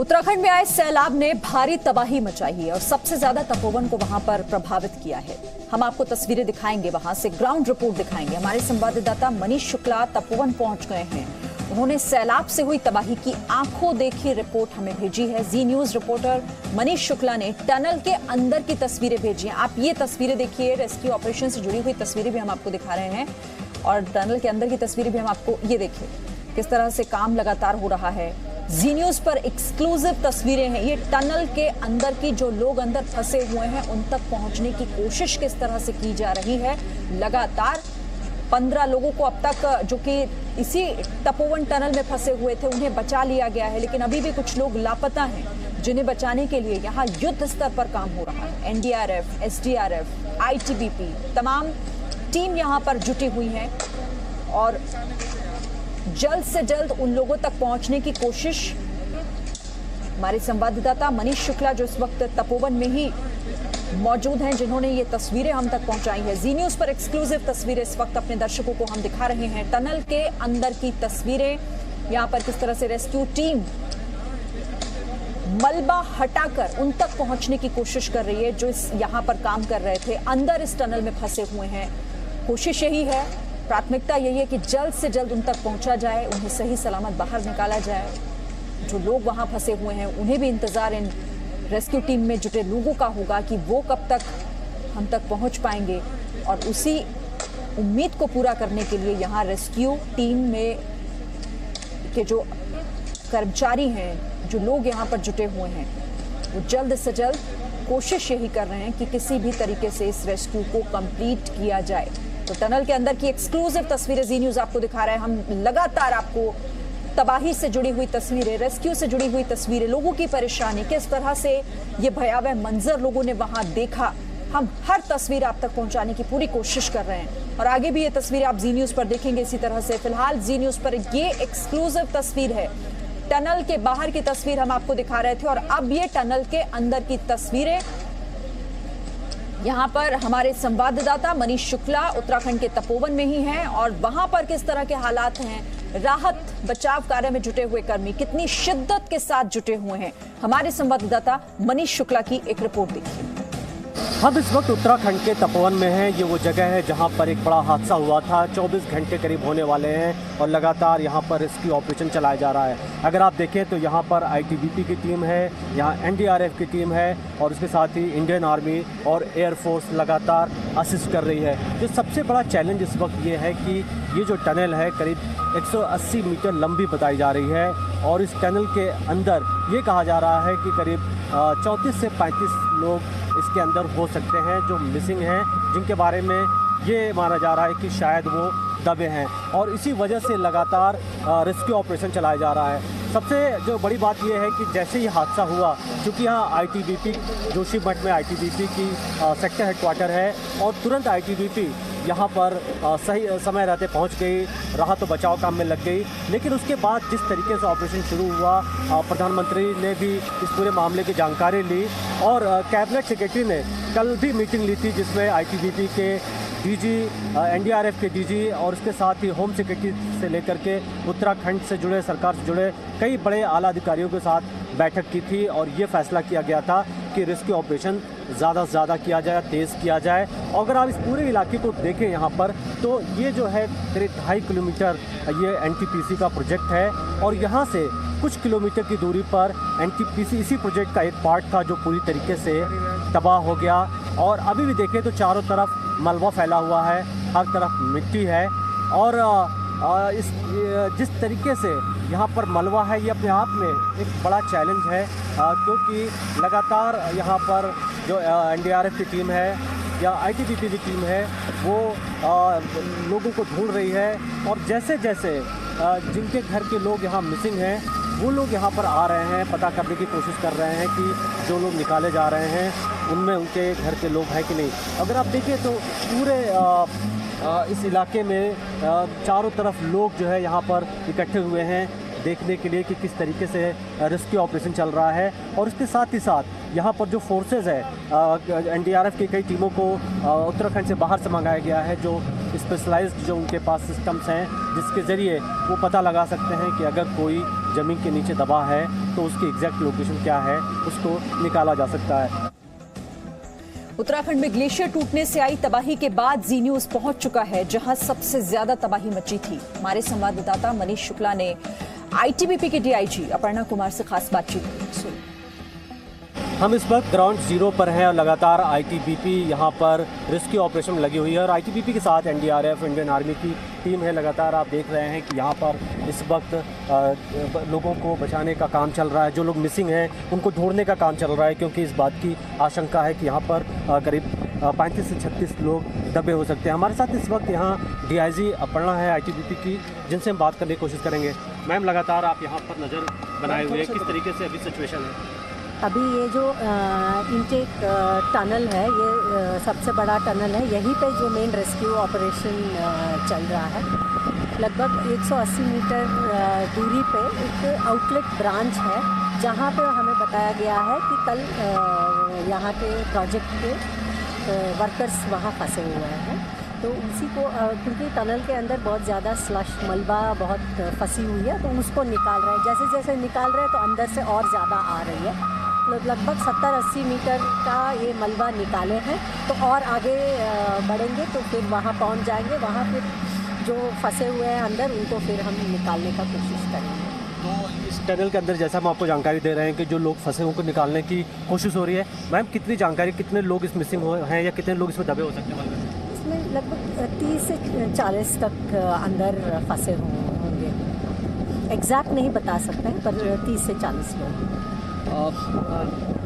उत्तराखंड में आए सैलाब ने भारी तबाही मचाई है और सबसे ज्यादा तपोवन को वहां पर प्रभावित किया है। हम आपको तस्वीरें दिखाएंगे, वहां से ग्राउंड रिपोर्ट दिखाएंगे। हमारे संवाददाता मनीष शुक्ला तपोवन पहुंच गए हैं। उन्होंने सैलाब से हुई तबाही की आंखों देखी रिपोर्ट हमें भेजी है। जी न्यूज रिपोर्टर मनीष शुक्ला ने टनल के अंदर की तस्वीरें भेजी हैं। आप ये तस्वीरें देखिए, रेस्क्यू ऑपरेशन से जुड़ी हुई तस्वीरें भी हम आपको दिखा रहे हैं और टनल के अंदर की तस्वीरें भी हम आपको, ये देखिए किस तरह से काम लगातार हो रहा है। जी न्यूज पर एक्सक्लूसिव तस्वीरें हैं। ये टनल के अंदर की, जो लोग अंदर फंसे हुए हैं उन तक पहुंचने की कोशिश किस तरह से की जा रही है। लगातार 15 लोगों को अब तक, जो कि इसी तपोवन टनल में फंसे हुए थे, उन्हें बचा लिया गया है, लेकिन अभी भी कुछ लोग लापता हैं जिन्हें बचाने के लिए यहाँ युद्ध स्तर पर काम हो रहा है। एनडीआरएफ, एसडीआरएफ, आईटीबीपी, तमाम टीम यहाँ पर जुटी हुई है और जल्द से जल्द उन लोगों तक पहुंचने की कोशिश। हमारे संवाददाता मनीष शुक्ला जो इस वक्त तपोवन में ही मौजूद हैं, जिन्होंने ये तस्वीरें हम तक पहुंचाई है। जी न्यूज पर एक्सक्लूसिव तस्वीरें इस वक्त अपने दर्शकों को हम दिखा रहे हैं। टनल के अंदर की तस्वीरें, यहाँ पर किस तरह से रेस्क्यू टीम मलबा हटाकर उन तक पहुंचने की कोशिश कर रही है जो यहाँ पर काम कर रहे थे, अंदर इस टनल में फंसे हुए हैं। कोशिश यही है, प्राथमिकता यही है कि जल्द से जल्द उन तक पहुंचा जाए, उन्हें सही सलामत बाहर निकाला जाए। जो लोग वहां फंसे हुए हैं उन्हें भी इंतजार इन रेस्क्यू टीम में जुटे लोगों का होगा कि वो कब तक हम तक पहुंच पाएंगे, और उसी उम्मीद को पूरा करने के लिए यहाँ रेस्क्यू टीम में के जो कर्मचारी हैं, जो लोग यहाँ पर जुटे हुए हैं, वो जल्द से जल्द कोशिश यही कर रहे हैं कि किसी भी तरीके से इस रेस्क्यू को कंप्लीट किया जाए। तो टनल के अंदर की एक्सक्लूसिव तस्वीरें जी न्यूज आपको दिखा रहा है। हम लगातार आपको तबाही से जुड़ी हुई तस्वीरें, रेस्क्यू से जुड़ी हुई तस्वीरें, लोगों की परेशानी, किस तरह से ये भयावह मंजर लोगों ने वहां देखा, हम हर तस्वीर आप तक पहुंचाने की पूरी कोशिश कर रहे हैं और आगे भी ये तस्वीरें आप जी न्यूज पर देखेंगे इसी तरह से। फिलहाल जी न्यूज पर ये एक्सक्लूसिव तस्वीर है, टनल के बाहर की तस्वीर हम आपको दिखा रहे थे और अब ये टनल के अंदर की तस्वीरें। यहाँ पर हमारे संवाददाता मनीष शुक्ला उत्तराखंड के तपोवन में ही हैं और वहां पर किस तरह के हालात हैं, राहत बचाव कार्य में जुटे हुए कर्मी कितनी शिद्दत के साथ जुटे हुए हैं, हमारे संवाददाता मनीष शुक्ला की एक रिपोर्ट देखिए। हम इस वक्त उत्तराखंड के तपोवन में हैं। ये वो जगह है जहां पर एक बड़ा हादसा हुआ था। 24 घंटे करीब होने वाले हैं और लगातार यहां पर रेस्क्यू ऑपरेशन चलाया जा रहा है। अगर आप देखें तो यहां पर आईटीबीपी की टीम है, यहां एनडीआरएफ की टीम है और उसके साथ ही इंडियन आर्मी और एयरफोर्स लगातार असिस्ट कर रही है। जो सबसे बड़ा चैलेंज इस वक्त ये है कि ये जो टनल है करीब 180 मीटर लंबी बताई जा रही है और इस टनल के अंदर ये कहा जा रहा है कि करीब 34 से 35 लोग इसके अंदर हो सकते हैं जो मिसिंग हैं, जिनके बारे में ये माना जा रहा है कि शायद वो दबे हैं और इसी वजह से लगातार रेस्क्यू ऑपरेशन चलाया जा रहा है। सबसे जो बड़ी बात यह है कि जैसे ही हादसा हुआ, क्योंकि यहाँ आईटीबीपी जोशीमठ में आईटीबीपी की सेक्टर हेडक्वार्टर है और तुरंत आईटीबीपी यहाँ पर सही समय रहते पहुँच गई, राहत और बचाव काम में लग गई। लेकिन उसके बाद जिस तरीके से ऑपरेशन शुरू हुआ, प्रधानमंत्री ने भी इस पूरे मामले की जानकारी ली और कैबिनेट सेक्रेटरी ने कल भी मीटिंग ली थी जिसमें आईटीबीपी के डीजी, एनडीआरएफ के डीजी और उसके साथ ही होम सेक्रेटरी से लेकर के उत्तराखंड से जुड़े, सरकार से जुड़े कई बड़े आला अधिकारियों के साथ बैठक की थी और ये फैसला किया गया था कि रेस्क्यू ऑपरेशन ज़्यादा से ज़्यादा किया जाए, तेज़ किया जाए। और अगर आप इस पूरे इलाके को देखें यहाँ पर, तो ये जो है करीब 2.5 किलोमीटर ये एनटीपीसी का प्रोजेक्ट है और यहाँ से कुछ किलोमीटर की दूरी पर एनटीपीसी इसी प्रोजेक्ट का एक पार्ट था जो पूरी तरीके से तबाह हो गया। और अभी भी देखें तो चारों तरफ मलबा फैला हुआ है, हर तरफ मिट्टी है और जिस तरीके से यहाँ पर मलबा है, ये अपने आप में एक बड़ा चैलेंज है क्योंकि लगातार यहाँ पर जो एनडीआरएफ की टीम है या आईटीबीपी की टीम है वो लोगों को ढूंढ रही है और जैसे जैसे जिनके घर के लोग यहाँ मिसिंग हैं वो लोग यहाँ पर आ रहे हैं, पता करने की कोशिश कर रहे हैं कि जो लोग निकाले जा रहे हैं उनमें उनके घर के लोग हैं कि नहीं। अगर आप देखें तो पूरे इस इलाके में चारों तरफ लोग जो है यहाँ पर इकट्ठे हुए हैं देखने के लिए कि किस तरीके से रेस्क्यू ऑपरेशन चल रहा है। और इसके साथ ही साथ यहाँ पर जो फोर्सेज है, एनडीआरएफ की कई टीमों को उत्तराखंड से बाहर से मंगाया गया है, जो स्पेशलाइज्ड जो उनके पास सिस्टम्स हैं जिसके ज़रिए वो पता लगा सकते हैं कि अगर कोई ज़मीन के नीचे दबा है तो उसकी एग्जैक्ट लोकेशन क्या है उसको निकाला जा सकता है। उत्तराखंड में ग्लेशियर टूटने से आई तबाही के बाद जी न्यूज पहुंच चुका है जहां सबसे ज्यादा तबाही मची थी। हमारे संवाददाता मनीष शुक्ला ने आईटीबीपी के डीआईजी अपर्णा कुमार से खास बातचीत सुनी। हम इस वक्त ग्राउंड जीरो पर हैं और लगातार आईटीबीपी यहाँ पर रेस्क्यू ऑपरेशन में लगी हुई है और आईटीबीपी के साथ एनडीआरएफ, इंडियन आर्मी की टीम है। लगातार आप देख रहे हैं कि यहाँ पर इस वक्त लोगों को बचाने का काम चल रहा है। जो लोग मिसिंग हैं उनको ढूंढने का काम चल रहा है क्योंकि इस बात की आशंका है कि यहाँ पर करीब 35 से 36 लोग दबे हो सकते हैं। हमारे साथ इस वक्त यहाँ डीआईजी अपर्णा है आईटीबीपी की, जिनसे हम बात करने की कोशिश करेंगे। मैम, लगातार आप यहाँ पर नज़र बनाए हुए हैं, किस तरीके से अभी सिचुएशन है? अभी ये जो इनटेक टनल है, ये सबसे बड़ा टनल है, यहीं पे जो मेन रेस्क्यू ऑपरेशन चल रहा है। लगभग 180 मीटर दूरी पे एक आउटलेट ब्रांच है जहाँ पे हमें बताया गया है कि कल यहाँ के प्रोजेक्ट के वर्कर्स वहाँ फंसे हुए हैं। तो उसी को क्योंकि टनल के अंदर बहुत ज़्यादा स्लश मलबा बहुत फंसी हुई है तो उसको निकाल रहे हैं। जैसे जैसे निकाल रहे हैं तो अंदर से और ज़्यादा आ रही है। लगभग 70-80 मीटर का ये मलबा निकाले हैं तो और आगे बढ़ेंगे तो फिर वहाँ पहुँच जाएंगे। वहाँ फिर जो फंसे हुए हैं अंदर उनको फिर हम निकालने का कोशिश करेंगे। तो इस टनल के अंदर जैसा हम आपको जानकारी दे रहे हैं कि जो लोग फंसे उनको निकालने की कोशिश हो रही है। मैम, कितनी जानकारी, कितने लोग इस मिसिंग हैं या कितने लोग इसमें दबे हो सकते हैं? इसमें लगभग 30 से 40 तक अंदर फंसे होंगे। एग्जैक्ट नहीं बता सकते हैं पर 30 से 40 लोग।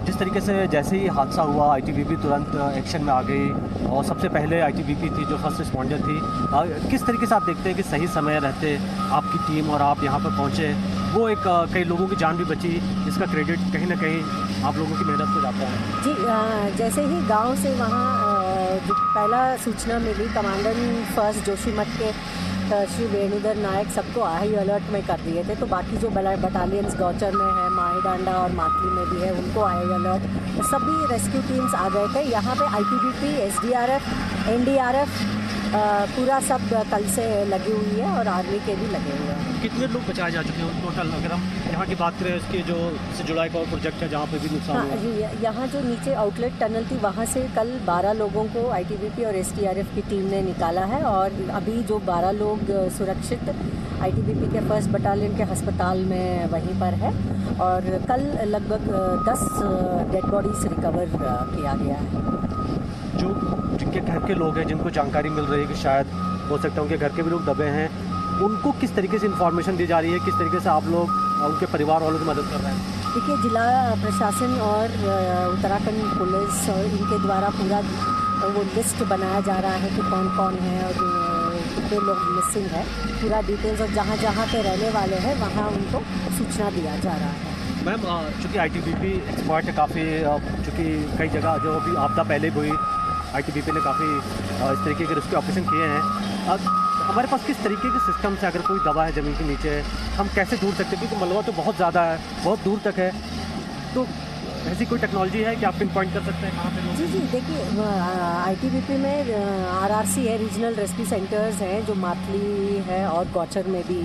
जिस तरीके से जैसे ही हादसा हुआ आईटीबीपी तुरंत एक्शन में आ गई और सबसे पहले आईटीबीपी थी जो फर्स्ट रिस्पॉन्डर थी। किस तरीके से आप देखते हैं कि सही समय रहते आपकी टीम और आप यहाँ पर पहुँचे, वो एक कई लोगों की जान भी बची, इसका क्रेडिट कहीं ना कहीं आप लोगों की मेहनत को जाता है? जी, जैसे ही गांव से वहाँ जो पहला सूचना मिली, कमांडेंट फर्स्ट जोशीमठ के श्री वेणुधर नायक सबको हाई अलर्ट में कर दिए थे। तो बाकी जो बटालियंस गौचर में है, माहीडांडा और मातली में भी है, उनको हाई अलर्ट, तो सभी रेस्क्यू टीम्स आ गए थे। यहाँ पे आईटीबीपी, एसडीआरएफ, एनडीआरएफ पूरा सब कल से लगी हुई है और आर्मी के भी लगे हुए हैं। कितने लोग बचाए जा चुके हैं टोटल? अगर हम यहाँ की बात करें, इसके जो से जुड़ा एक और प्रोजेक्ट है जहाँ पे भी नुकसान हुआ है। यहाँ जो नीचे आउटलेट टनल थी वहाँ से कल 12 लोगों को आईटीबीपी और एसडीआरएफ की टीम ने निकाला है और अभी जो 12 लोग सुरक्षित आईटीबीपी के फर्स्ट बटालियन के अस्पताल में वहीं पर है और कल लगभग 10 डेड बॉडीज रिकवर किया गया है। जो जिनके घर के लोग हैं, जिनको जानकारी मिल रही है कि शायद हो सकता है उनके घर के भी लोग दबे हैं, उनको किस तरीके से इन्फॉर्मेशन दी जा रही है, किस तरीके से आप लोग उनके परिवार वालों की मदद कर रहे हैं? देखिए, जिला प्रशासन और उत्तराखंड पुलिस और इनके द्वारा पूरा वो लिस्ट बनाया जा रहा है कि कौन कौन है और कितने लोग मिसिंग है, पूरा डिटेल्स और जहाँ जहाँ के रहने वाले हैं वहाँ उनको सूचना दिया जा रहा है। मैम, चूँकि आईटीबीपी एक्सपर्ट है काफ़ी, चूँकि कई जगह जो अभी आपदा पहले हुई आईटीबीपी ने काफ़ी इस तरीके के रेस्क्यू ऑपरेशन किए हैं। अब हमारे पास किस तरीके के सिस्टम से अगर कोई दबा है ज़मीन के नीचे, हम कैसे ढूंढ सकते हैं? क्योंकि मलबा तो बहुत ज़्यादा है, बहुत दूर तक है, तो ऐसी कोई टेक्नोलॉजी है कि आप पिन पॉइंट कर सकते हैं कहाँ पे लोग? जी, देखिए, आईटीबीपी में आरआरसी है, रीजनल रेस्क्यू सेंटर्स हैं जो मातली है और गौचर में भी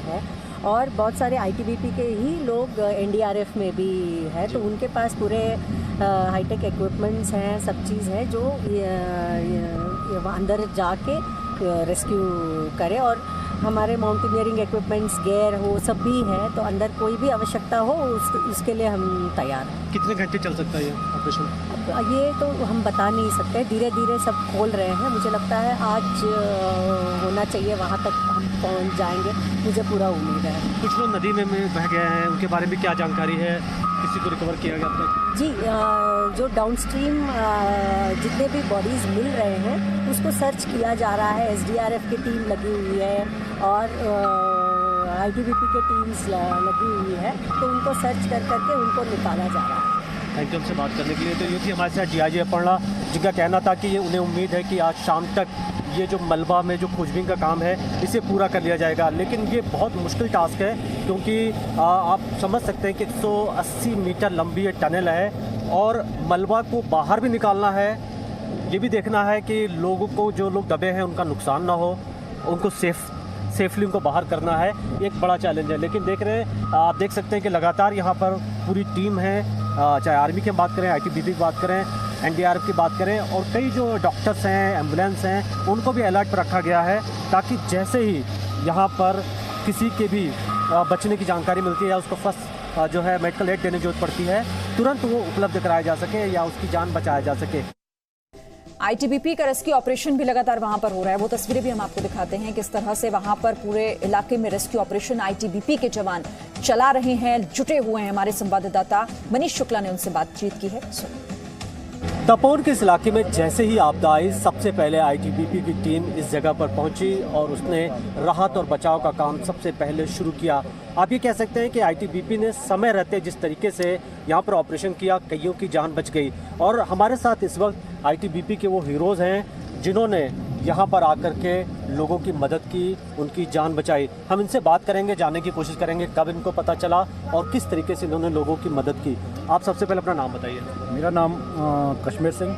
है और बहुत सारे आईटीबीपी के ही लोग एनडीआरएफ में भी है। तो उनके पास पूरे हाईटेक इक्विपमेंट्स हैं, सब चीज़ है जो अंदर जाके रेस्क्यू करे और हमारे माउंटेनियरिंग इक्विपमेंट्स, गेयर हो, सब भी है। तो अंदर कोई भी आवश्यकता हो उसके लिए हम तैयार हैं। कितने घंटे चल सकता है ये ऑपरेशन? अब ये तो हम बता नहीं सकते, धीरे धीरे सब खोल रहे हैं। मुझे लगता है आज होना चाहिए, वहाँ तक हम पहुँच जाएंगे, मुझे पूरा उम्मीद है। कुछ लोग नदी में बह गए हैं, उनके बारे में क्या जानकारी है? किसी को रिकवर किया गया अब तक? जी, जो डाउनस्ट्रीम जितने भी बॉडीज़ मिल रहे हैं उसको सर्च किया जा रहा है। एसडीआरएफ की टीम लगी हुई है और आईटीबीपी की टीम्स लगी हुई है, तो उनको सर्च कर करके उनको निकाला जा रहा है। थैंक यू हमसे बात करने के लिए। तो ये थी हमारे साथ डीआईजी अपर्णा, जिनका कहना था कि ये उन्हें उम्मीद है कि आज शाम तक ये जो मलबा में जो खोजबीन का काम है इसे पूरा कर लिया जाएगा। लेकिन ये बहुत मुश्किल टास्क है क्योंकि आप समझ सकते हैं कि 180 मीटर लंबी ये टनल है और मलबा को बाहर भी निकालना है। ये भी देखना है कि लोगों को, जो लोग दबे हैं, उनका नुकसान ना हो, उनको सेफली उनको बाहर करना है, एक बड़ा चैलेंज है। लेकिन देख रहे हैं, आप देख सकते हैं कि लगातार यहाँ पर पूरी टीम है, चाहे आर्मी की हम बात करें, ITBP की बात करें, NDRF की बात करें, और कई जो डॉक्टर्स हैं, एम्बुलेंस हैं, उनको भी अलर्ट पर रखा गया है, ताकि जैसे ही यहाँ पर किसी के भी बचने की जानकारी मिलती है या उसको फर्स्ट जो है मेडिकल एड देने की जरूरत पड़ती है, तुरंत वो उपलब्ध कराया जा सके या उसकी जान बचाया जा सके। ITBP का रेस्क्यू ऑपरेशन भी लगातार वहां पर हो रहा है। वो तस्वीरें भी हम आपको दिखाते हैं किस तरह से वहां पर पूरे इलाके में रेस्क्यू ऑपरेशन ITBP के जवान चला रहे हैं, जुटे हुए हैं। हमारे संवाददाता मनीष शुक्ला ने उनसे बातचीत की है, सुनिए। तपोवन के इस इलाके में जैसे ही आपदा आई, सबसे पहले ITBP की टीम इस जगह पर पहुंची और उसने राहत और बचाव का काम सबसे पहले शुरू किया। आप ये कह सकते हैं कि ITBP ने समय रहते जिस तरीके से यहाँ पर ऑपरेशन किया, कईयों की जान बच गई। और हमारे साथ इस वक्त ITBP के वो हीरोज़ हैं जिन्होंने यहाँ पर आकर के लोगों की मदद की, उनकी जान बचाई। हम इनसे बात करेंगे, जानने की कोशिश करेंगे कब इनको पता चला और किस तरीके से इन्होंने लोगों की मदद की। आप सबसे पहले अपना नाम बताइए। मेरा नाम कश्मीर सिंह।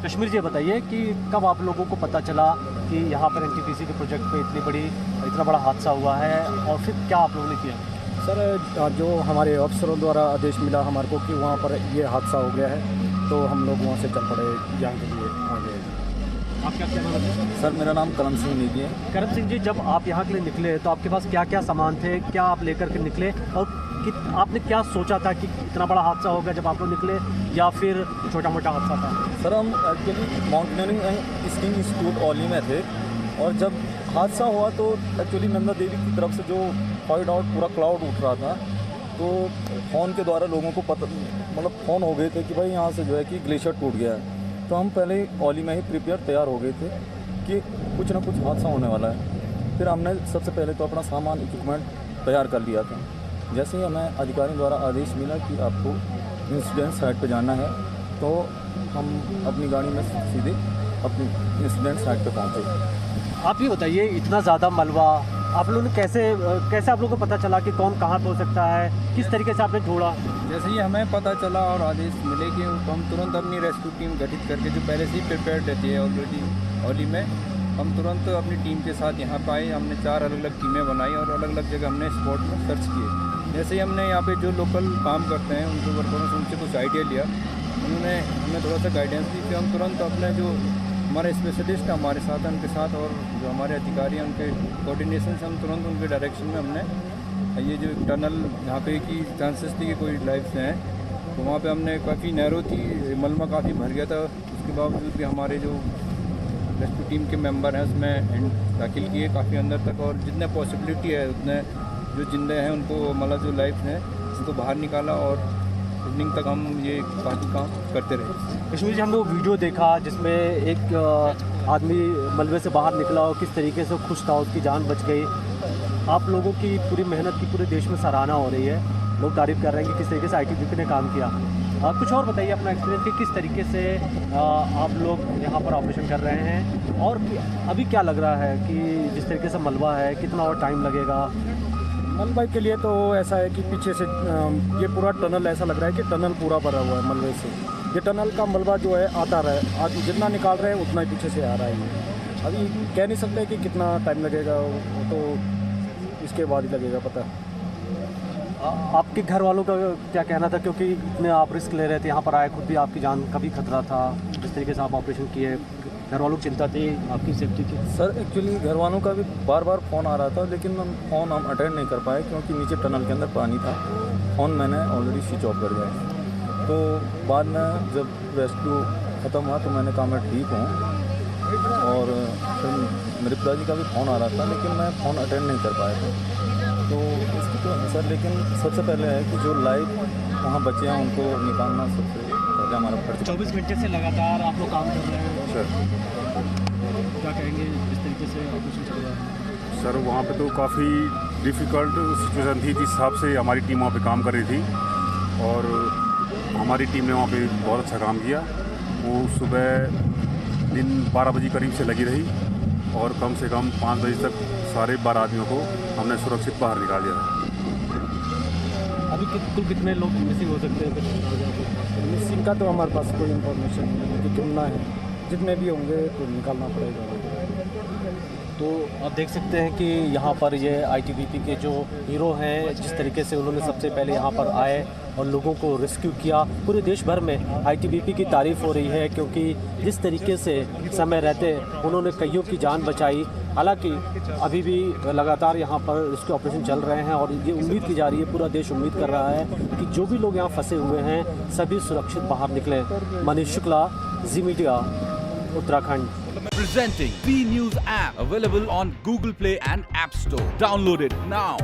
कश्मीर जी, बताइए कि कब आप लोगों को पता चला कि यहाँ पर NTPC के प्रोजेक्ट पे इतना बड़ा हादसा हुआ है, और फिर क्या आप लोगों ने किया? सर, जो हमारे अफसरों द्वारा आदेश मिला हमारे को कि वहाँ पर ये हादसा हो गया है, तो हम लोग वहाँ से चल पड़े जान के लिए आगे। आप क्या कहना है? सर, मेरा नाम करम सिंह नेगी है। करम सिंह जी, जब आप यहाँ के लिए निकले तो आपके पास क्या क्या सामान थे, क्या आप लेकर के निकले, और आपने क्या सोचा था कि इतना बड़ा हादसा होगा जब आप लोग निकले, या फिर छोटा मोटा हादसा था? सर, हम actually mountaineering and skiing institute Auli में थे, और जब हादसा हुआ तो एक्चुअली नंदा देवी की तरफ से जो फाइट आउट पूरा क्लाउड उठ रहा था, तो फ़ोन के द्वारा लोगों को पता, मतलब फ़ोन हो गए थे कि भाई यहाँ से जो है कि ग्लेशियर टूट गया है। तो हम पहले औली में ही प्रिपेयर तैयार हो गए थे कि कुछ ना कुछ हादसा होने वाला है। फिर हमने सबसे पहले तो अपना सामान, इक्विपमेंट तैयार कर लिया था। जैसे ही हमें अधिकारियों द्वारा आदेश मिला कि आपको इंसिडेंट साइट पर जाना है, तो हम अपनी गाड़ी में सीधे अपनी इंसिडेंट साइट पर पहुँचे। आप ये बताइए, इतना ज़्यादा मलबा आप लोगों ने कैसे आप लोगों को पता चला कि कौन कहाँ पे हो सकता है, किस तरीके से आपने ढूंढा? जैसे ही हमें पता चला और आदेश मिले कि तो हम तुरंत अपनी रेस्क्यू टीम गठित करके, जो पहले से ही प्रिपेयर्ड रहती है ऑलरेडी औली में, हम तुरंत अपनी टीम के साथ यहाँ पर आए। हमने 4 अलग अलग टीमें बनाई और अलग अलग जगह हमने स्पॉट में सर्च किए। जैसे ही हमने यहाँ पे जो लोकल काम करते हैं उनके वर्करों से उनसे कुछ आइडिया लिया, उन्होंने हमें थोड़ा सा गाइडेंस दी। फिर हम तुरंत अपने जो हमारे स्पेशलिस्ट हमारे साथ हैं उनके साथ, और जो हमारे अधिकारी हैं उनके कोऑर्डिनेशन से हम तुरंत उनके डायरेक्शन में हमने ये जो टनल यहाँ पे की चांसेस थी कि कोई लाइफ हैं, तो वहाँ पे हमने काफ़ी नैरो थी, मलबा काफ़ी भर गया था, उसके बावजूद भी हमारे जो रेस्क्यू टीम के मेंबर हैं उसमें दाखिल किए काफ़ी अंदर तक, और जितने पॉसिबिलिटी है उतने जो जिंदे हैं उनको, मतलब जो लाइफ हैं उनको बाहर निकाला, और इवनिंग तक हम ये बाकी काम करते रहे। कश्मीर जी, हमने वो वीडियो देखा जिसमें एक आदमी मलबे से बाहर निकला और किस तरीके से खुश था, उसकी जान बच गई। आप लोगों की पूरी मेहनत की पूरे देश में सराहना हो रही है, लोग तारीफ़ कर रहे हैं कि किस तरीके से ITBP ने काम किया। कुछ और बताइए अपना एक्सपीरियंस कि किस तरीके से आप लोग यहाँ पर ऑपरेशन कर रहे हैं, और अभी क्या लग रहा है कि जिस तरीके से मलबा है, कितना और टाइम लगेगा? मलबा के लिए तो ऐसा है कि पीछे से ये पूरा टनल ऐसा लग रहा है कि टनल पूरा भरा हुआ है मलबे से। ये टनल का मलबा जो है आता रहा है, आज जितना निकाल रहे हैं उतना ही पीछे से आ रहा है। अभी कह नहीं सकते कि कितना टाइम लगेगा, तो इसके बाद ही लगेगा पता। आपके घर वालों का क्या कहना था, क्योंकि इतने आप रिस्क ले रहे थे, यहाँ पर आए, खुद भी आपकी जान का भी खतरा था, जिस तरीके से आप ऑपरेशन किए, घर वालों की चिंता थी आपकी सेफ्टी की? सर, एक्चुअली घर वालों का भी बार बार फ़ोन आ रहा था, लेकिन फ़ोन हम अटेंड नहीं कर पाए क्योंकि नीचे टनल के अंदर पानी था। फ़ोन मैंने ऑलरेडी स्विच ऑफ कर दिया है। तो बाद में जब रेस्क्यू ख़त्म हुआ तो मैंने कहा मैं ठीक हूँ, और फिर मेरे पिताजी का भी फ़ोन आ रहा था, लेकिन मैं फ़ोन अटेंड नहीं कर पाया था। तो इसकी तो सर, लेकिन सबसे पहले है कि जो लाइव वहाँ बचे हैं उनको निकालना सबसे पहले हमारा फर्ज। 24 घंटे से लगातार आप लोग काम कर रहे हैं सर, क्या कहेंगे जिस तरीके से ऑपरेशन चल रहा है? सर, वहाँ पे तो काफ़ी डिफ़िकल्ट सिचुएशन थी, जिस हिसाब से हमारी टीम वहाँ पे काम कर रही थी, और हमारी टीम ने वहाँ पे बहुत अच्छा काम किया। वो सुबह दिन 12 बजे करीब से लगी रही, और कम से कम 5 बजे तक सारे 12 आदमियों को हमने सुरक्षित बाहर निकाल दिया था। अभी कुल कितने लोग मिसिंग हो सकते हैं? मिसिंग का तो हमारे पास कोई इन्फॉर्मेशन नहीं है कि कितना है, जितने भी होंगे तो निकालना पड़ेगा। तो आप देख सकते हैं कि यहाँ पर ये आईटीबीपी के जो हीरो हैं, जिस तरीके से उन्होंने सबसे पहले यहाँ पर आए और लोगों को रेस्क्यू किया। पूरे देश भर में आईटीबीपी की तारीफ़ हो रही है, क्योंकि जिस तरीके से समय रहते उन्होंने कईयों की जान बचाई। हालांकि अभी भी लगातार यहाँ पर रेस्क्यू ऑपरेशन चल रहे हैं और ये उम्मीद की जा रही है, पूरा देश उम्मीद कर रहा है कि जो भी लोग यहाँ फंसे हुए हैं सभी सुरक्षित बाहर निकलें। Manish Shukla, Zee media, Uttarakhand. Presenting V News app available on Google Play and App Store. Download it now.